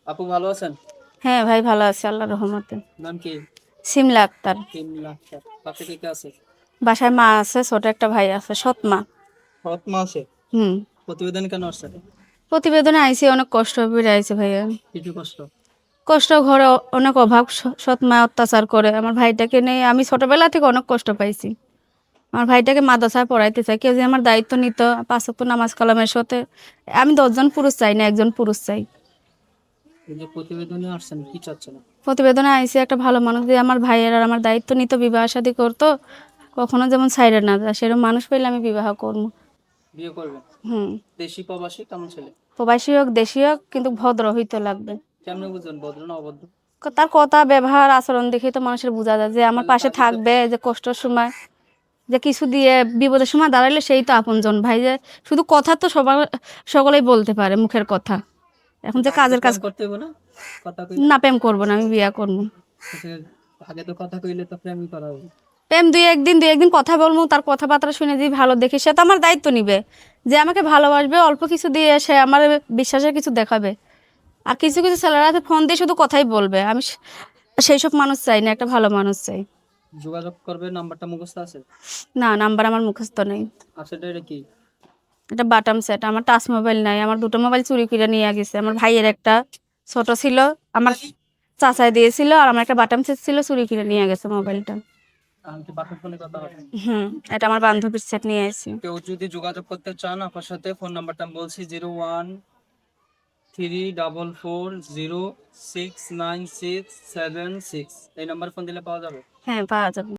আপু ভালো আছেন? হ্যাঁ ভাই, ভালো আছি আল্লাহর রহমতে। নাম কি? সিমলা আক্তার। 3 লাখ টাকা। বাকি কে আছে? বাসায় মা আছে, ছোট একটা ভাই আছে, সৎ মা। সৎ মা আছে। হুম। প্রতিবেদন কেন আসছে? প্রতিবেদনে আইসি, অনেক কষ্ট করে আইসি ভাইয়া। কিছু কষ্ট। কষ্ট, ঘরে অনেক অভাব, সৎ মা অত্যাচার করে। আমার ভাইটাকে নিয়ে আমি ছোটবেলা থেকে অনেক কষ্ট পাইছি। আমার ভাইটাকে মাদ্রাসায় পড়াইতে চাই, কেউ যে আমার দায়িত্ব নিত, 5 ওয়াক্ত নামাজ কালামের সাথে। আমি 10 জন পুরুষ চাই না, একজন পুরুষ চাই। এই যে প্রতিবেদনে আসছেন কি চাচ্ছেন? প্রতিবেদনে আইসি একটা ভালো মানুষ, যে আমার ভাইয়ের আর আমার দায়িত্ব নিত, বিবাহ শাদী করতো, কখনো যেমন সাইডে না যায়, সেরকম মানুষ পেলে আমি বিবাহ করবো। বিয়ে করবেন? হুম। দেশি প্রবাসী কেমন ছেলে? প্রবাসী হোক দেশি হোক, কিন্তু ভদ্র হইতে লাগবে। কেমনে বুঝবেন ভদ্র না অভদ্র? তার কথা, ব্যবহার, আচরণ দেখেই তো মানুষের বোঝা যায় যে আমার তাহলে পাশে তার ভিতর থাকবে, যে কষ্টের সময়, যে কিছু দিয়ে বিপদের সময় দাঁড়ালে সেই তো আপনজন ভাই। যে শুধু কথা তো সবার, সকলেই বলতে পারে, মুখের কথা। এখন যে আগে তো কাজের কাজ। প্রেম করতে হবে না? কথা কইলে না, প্রেম করবো না, আমি বিয়া করবো। আচ্ছা, আগে তো কথা কইলে তো প্রেমই করা হবে। প্রেম দুই একদিন কথা বলবো, তার কথাবার্তা শুনে যদি ভালো দেখি, সে তো আমার দায়িত্ব নিবে, যে আমাকে ভালোবাসবে, অল্প কিছু দিয়ে সে আমার বিশ্বাসের কিছু দেখাবে। আর কিছু কিছু ছেলেরা আছে ফোন দিয়ে শুধু কথাই বলবে, আমি সেই সব মানুষ চাই না, একটা ভালো মানুষ চাই। যোগাযোগ করবে, নাম্বারটা মুখস্থ আছে? না, নাম্বার আমার মুখস্থ নেই। আচ্ছা, এটা কি? এটা বাটাম সেট, আমার টাচ মোবাইল নাই। আমার 2টো মোবাইল চুরি করে নিয়ে গেছে। আমার ভাইয়ের একটা ছোট ছিল, আমার চাচাই দিয়েছিল, আর আমার একটা বাটাম সেট ছিল, চুরি করে নিয়ে গেছে মোবাইলটা। আমি কি বাসার ফোনে কথা হবে? হুম। এটা আমার বান্ধবীর সেট নিয়ে এসেছি। কেউ যদি যোগাযোগ করতে চান আপনার সাথে, ফোন নাম্বারটা আমি বলছি, 0134406967 এই নাম্বার ফোন দিলে পাওয়া যাবে। হ্যাঁ, পাওয়া যাবে।